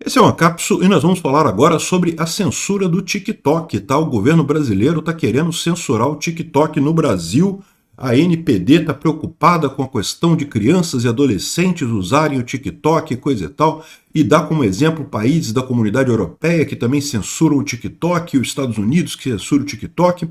Esse é uma cápsula e nós vamos falar agora sobre a censura do TikTok, tá? O governo brasileiro está querendo censurar o TikTok no Brasil. A ANPD está preocupada com a questão de crianças e adolescentes usarem o TikTok, coisa e tal, e dá como exemplo países da comunidade europeia que também censuram o TikTok, e os Estados Unidos que censuram o TikTok.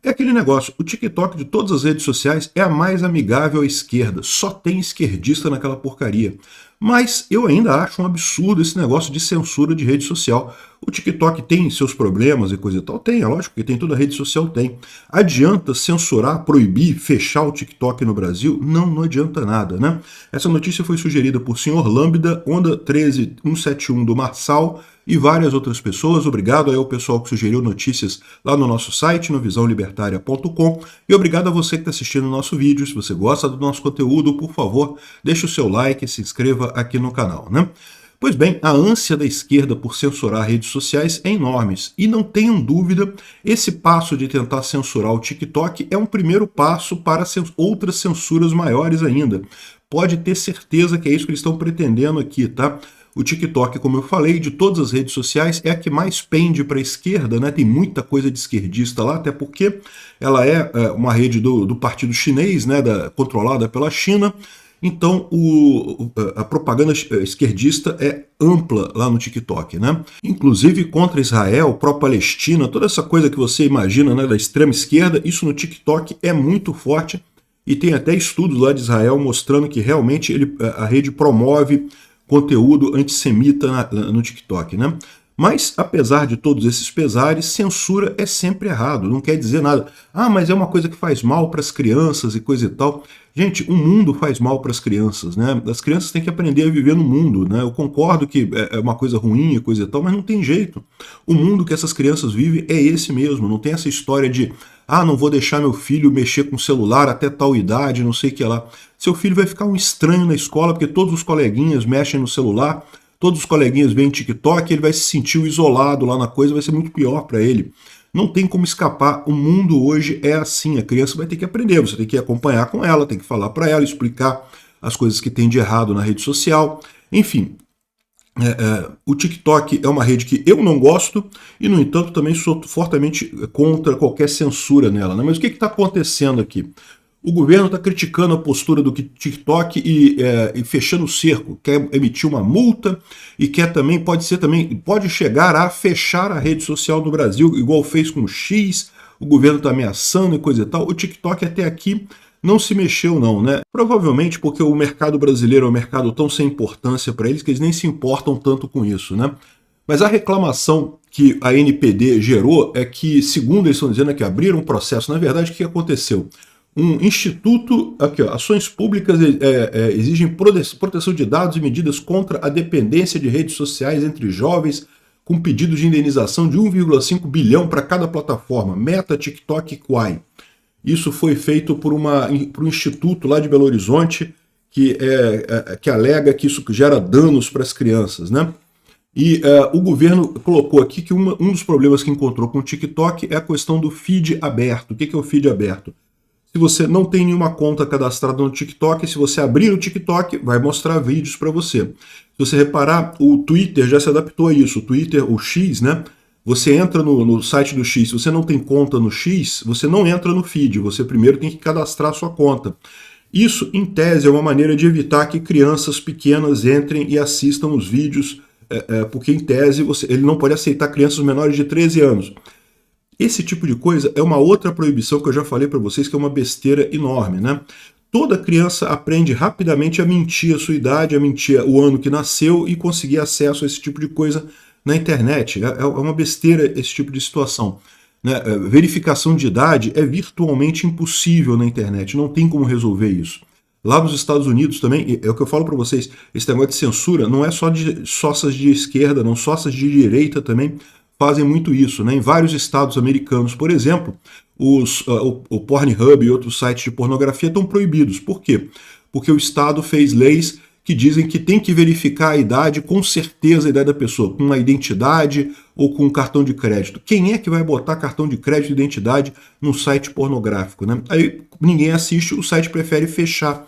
É aquele negócio, o TikTok de todas as redes sociais é a mais amigável à esquerda, só tem esquerdista naquela porcaria. Mas eu ainda acho um absurdo esse negócio de censura de rede social. O TikTok tem seus problemas e coisa e tal? Tem, é lógico que tem, toda rede social tem. Adianta censurar, proibir, fechar o TikTok no Brasil? Não, não adianta nada, né? Essa notícia foi sugerida por Sr. Lambda, Onda 13171 do Marçal, e várias outras pessoas. Obrigado aí ao pessoal que sugeriu notícias lá no nosso site, no visãolibertaria.com, e obrigado a você que está assistindo o nosso vídeo. Se você gosta do nosso conteúdo, por favor, deixe o seu like e se inscreva aqui no canal, né? Pois bem, a ânsia da esquerda por censurar redes sociais é enorme, e não tenham dúvida, esse passo de tentar censurar o TikTok é um primeiro passo para outras censuras maiores ainda. Pode ter certeza que é isso que eles estão pretendendo aqui, tá? O TikTok, como eu falei, de todas as redes sociais, é a que mais pende para a esquerda, né? Tem muita coisa de esquerdista lá, até porque ela é uma rede do partido chinês, né? Controlada pela China. Então, a propaganda esquerdista é ampla lá no TikTok, né? Inclusive contra Israel, pró-Palestina, toda essa coisa que você imagina, né, da extrema esquerda, isso no TikTok é muito forte, e tem até estudos lá de Israel mostrando que realmente a rede promove conteúdo antissemita no TikTok, né? Mas, apesar de todos esses pesares, censura é sempre errado, não quer dizer nada. Ah, mas é uma coisa que faz mal para as crianças e coisa e tal. Gente, o mundo faz mal para as crianças, né? As crianças têm que aprender a viver no mundo, né? Eu concordo que é uma coisa ruim e coisa e tal, mas não tem jeito. O mundo que essas crianças vivem é esse mesmo, não tem essa história de não vou deixar meu filho mexer com o celular até tal idade, não sei o que lá. Seu filho vai ficar um estranho na escola porque todos os coleguinhas mexem no celular, todos os coleguinhas veem TikTok, ele vai se sentir isolado lá na coisa, vai ser muito pior para ele. Não tem como escapar, o mundo hoje é assim, a criança vai ter que aprender, você tem que acompanhar com ela, tem que falar para ela, explicar as coisas que tem de errado na rede social, enfim. O TikTok é uma rede que eu não gosto e, no entanto, também sou fortemente contra qualquer censura nela, né? Mas o que está acontecendo aqui? O governo está criticando a postura do TikTok e fechando o cerco, quer emitir uma multa e pode chegar a fechar a rede social no Brasil, igual fez com o X, o governo está ameaçando e coisa e tal. O TikTok até aqui não se mexeu não, né? Provavelmente porque o mercado brasileiro é um mercado tão sem importância para eles que eles nem se importam tanto com isso, né? Mas a reclamação que a ANPD gerou é que, segundo eles estão dizendo, é que abriram um processo. Na verdade, o que aconteceu? Um instituto, aqui ó, ações públicas exigem proteção de dados e medidas contra a dependência de redes sociais entre jovens, com pedidos de indenização de 1,5 bilhão para cada plataforma, Meta, TikTok e Quai. Isso foi feito por um instituto lá de Belo Horizonte que alega que isso gera danos para as crianças, né? E o governo colocou aqui que um dos problemas que encontrou com o TikTok é a questão do feed aberto. O que é o feed aberto? Se você não tem nenhuma conta cadastrada no TikTok, se você abrir o TikTok, vai mostrar vídeos para você. Se você reparar, o Twitter já se adaptou a isso. O Twitter, o X, né? Você entra no site do X, se você não tem conta no X, você não entra no feed, você primeiro tem que cadastrar sua conta. Isso, em tese, é uma maneira de evitar que crianças pequenas entrem e assistam os vídeos, porque, em tese, ele não pode aceitar crianças menores de 13 anos. Esse tipo de coisa é uma outra proibição que eu já falei para vocês, que é uma besteira enorme, né? Toda criança aprende rapidamente a mentir a sua idade, a mentir o ano que nasceu e conseguir acesso a esse tipo de coisa na internet. É uma besteira esse tipo de situação, né? Verificação de idade é virtualmente impossível na internet, não tem como resolver isso. Lá nos Estados Unidos também, é o que eu falo para vocês, esse negócio de censura não é só de sócias de esquerda, não, sócias de direita também fazem muito isso, né? Em vários estados americanos, por exemplo, o Pornhub e outros sites de pornografia estão proibidos. Por quê? Porque o estado fez leis que dizem que tem que verificar a idade, com certeza a idade da pessoa, com uma identidade ou com um cartão de crédito. Quem é que vai botar cartão de crédito e identidade num site pornográfico, né? Aí ninguém assiste, o site prefere fechar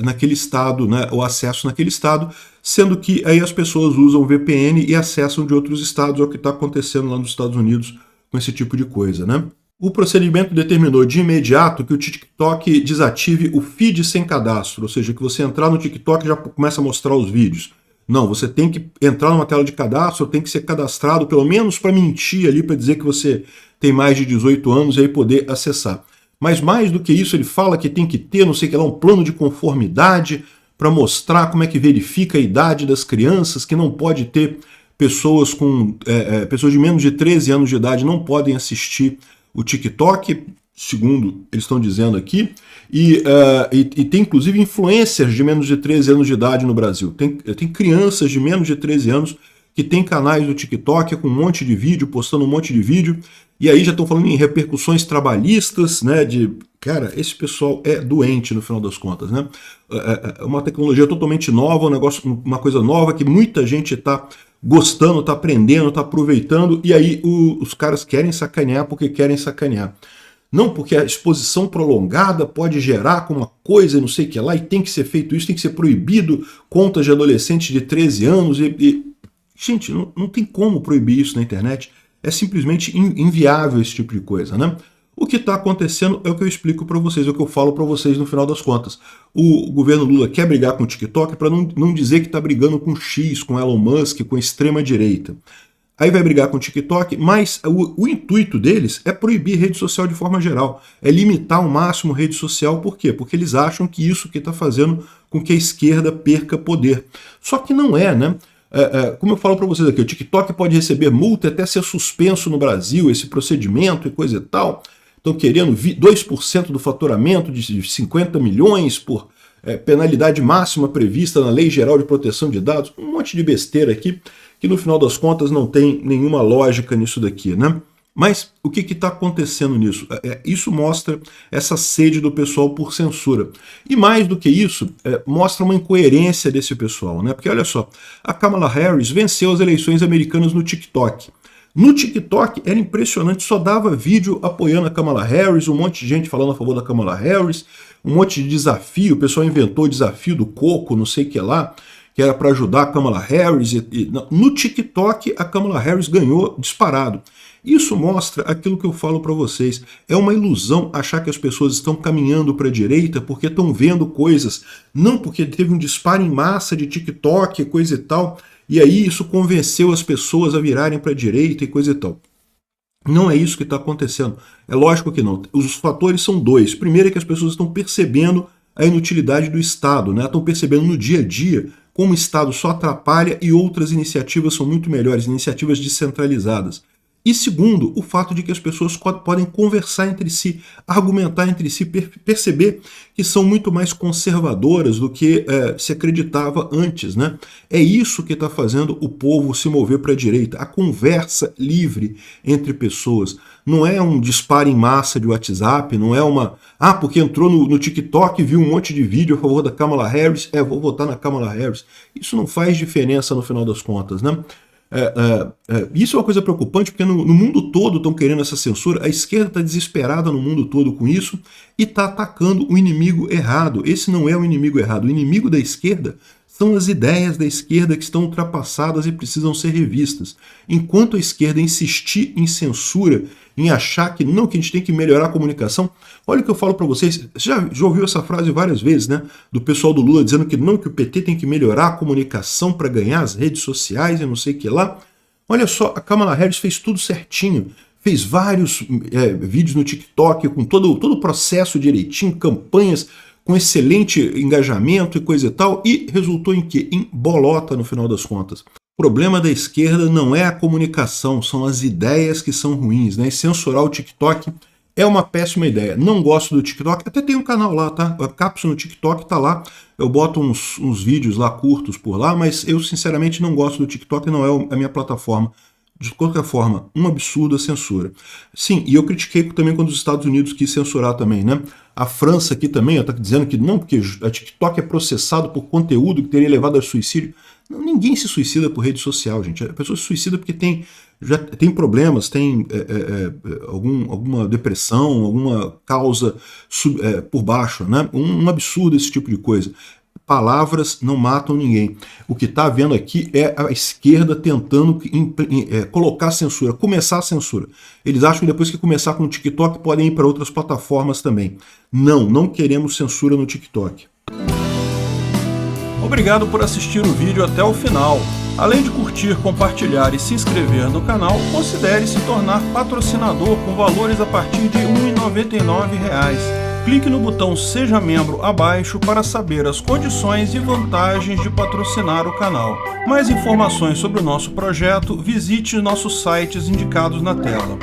naquele estado, né, o acesso naquele estado, sendo que aí as pessoas usam VPN e acessam de outros estados, é o que está acontecendo lá nos Estados Unidos com esse tipo de coisa, né? O procedimento determinou de imediato que o TikTok desative o feed sem cadastro, ou seja, que você entrar no TikTok e já começa a mostrar os vídeos. Não, você tem que entrar numa tela de cadastro, tem que ser cadastrado, pelo menos para mentir ali, para dizer que você tem mais de 18 anos e aí poder acessar. Mas mais do que isso, ele fala que tem que ter, não sei o que lá, um plano de conformidade para mostrar como é que verifica a idade das crianças, que não pode ter pessoas pessoas de menos de 13 anos de idade não podem assistir o TikTok, segundo eles estão dizendo aqui, e tem inclusive influencers de menos de 13 anos de idade no Brasil. Tem crianças de menos de 13 anos que tem canais do TikTok com um monte de vídeo, postando um monte de vídeo, e aí já estão falando em repercussões trabalhistas, né, cara, esse pessoal é doente no final das contas, né? É uma tecnologia totalmente nova, uma coisa nova que muita gente está gostando, está aprendendo, está aproveitando, e aí os caras querem sacanear porque querem sacanear. Não, porque a exposição prolongada pode gerar com uma coisa, não sei o que lá, e tem que ser feito isso, tem que ser proibido contas de adolescentes de 13 anos. Gente, não tem como proibir isso na internet. É simplesmente inviável esse tipo de coisa, né? O que está acontecendo é o que eu explico para vocês, é o que eu falo para vocês no final das contas. O governo Lula quer brigar com o TikTok para não dizer que está brigando com o X, com Elon Musk, com a extrema-direita. Aí vai brigar com o TikTok, mas o intuito deles é proibir rede social de forma geral, é limitar ao máximo rede social. Por quê? Porque eles acham que isso que está fazendo com que a esquerda perca poder. Só que não é, né? Como eu falo para vocês aqui, o TikTok pode receber multa até ser suspenso no Brasil, esse procedimento e coisa e tal. Estão querendo 2% do faturamento de 50 milhões por penalidade máxima prevista na Lei Geral de Proteção de Dados. Um monte de besteira aqui, que no final das contas não tem nenhuma lógica nisso daqui, né? Mas o que está acontecendo nisso? Isso mostra essa sede do pessoal por censura. E mais do que isso, mostra uma incoerência desse pessoal, né? Porque olha só, a Kamala Harris venceu as eleições americanas no TikTok. No TikTok era impressionante, só dava vídeo apoiando a Kamala Harris, um monte de gente falando a favor da Kamala Harris, um monte de desafio, o pessoal inventou o desafio do coco, não sei o que lá, que era para ajudar a Kamala Harris. No TikTok, a Kamala Harris ganhou disparado. Isso mostra aquilo que eu falo para vocês. É uma ilusão achar que as pessoas estão caminhando para a direita porque estão vendo coisas. Não porque teve um disparo em massa de TikTok, coisa e tal, e aí isso convenceu as pessoas a virarem para a direita e coisa e tal. Não é isso que está acontecendo. É lógico que não. Os fatores são dois. Primeiro é que as pessoas estão percebendo a inutilidade do Estado, né? Estão percebendo no dia a dia como o Estado só atrapalha e outras iniciativas são muito melhores, iniciativas descentralizadas. E segundo, o fato de que as pessoas podem conversar entre si, argumentar entre si, perceber que são muito mais conservadoras do que se acreditava antes, né? É isso que está fazendo o povo se mover para a direita, a conversa livre entre pessoas. Não é um disparo em massa de WhatsApp, não é porque entrou no TikTok e viu um monte de vídeo a favor da Kamala Harris, vou votar na Kamala Harris. Isso não faz diferença no final das contas, né? Isso é uma coisa preocupante porque no mundo todo estão querendo essa censura, a esquerda está desesperada no mundo todo com isso e está atacando o inimigo errado. Esse não é o inimigo errado, o inimigo da esquerda são as ideias da esquerda que estão ultrapassadas e precisam ser revistas. Enquanto a esquerda insistir em censura, em achar que não, que a gente tem que melhorar a comunicação, olha o que eu falo para vocês, você já ouviu essa frase várias vezes, né? Do pessoal do Lula dizendo que não, que o PT tem que melhorar a comunicação para ganhar as redes sociais e não sei o que lá. Olha só, a Kamala Harris fez tudo certinho, fez vários vídeos no TikTok com todo o processo direitinho, campanhas com excelente engajamento e coisa e tal, e resultou em quê? Em bolota no final das contas. O problema da esquerda não é a comunicação, são as ideias que são ruins, né? E censurar o TikTok é uma péssima ideia. Não gosto do TikTok, até tem um canal lá, tá? A Cápsula no TikTok tá lá, eu boto uns vídeos lá curtos por lá, mas eu sinceramente não gosto do TikTok, não é a minha plataforma. De qualquer forma, um absurdo a censura. Sim, e eu critiquei também quando os Estados Unidos quis censurar também, né? A França aqui também está dizendo que não, porque a TikTok é processado por conteúdo que teria levado a suicídio. Não, ninguém se suicida por rede social, gente. A pessoa se suicida porque tem já tem problemas, tem alguma depressão, alguma causa por baixo, né? Um absurdo esse tipo de coisa. Palavras não matam ninguém. O que está havendo aqui é a esquerda tentando colocar censura, começar a censura. Eles acham que depois que começar com o TikTok podem ir para outras plataformas também. Não queremos censura no TikTok. Obrigado por assistir o vídeo até o final. Além de curtir, compartilhar e se inscrever no canal, considere se tornar patrocinador com valores a partir de R$ 1,99. Clique no botão Seja Membro abaixo para saber as condições e vantagens de patrocinar o canal. Mais informações sobre o nosso projeto, visite nossos sites indicados na tela.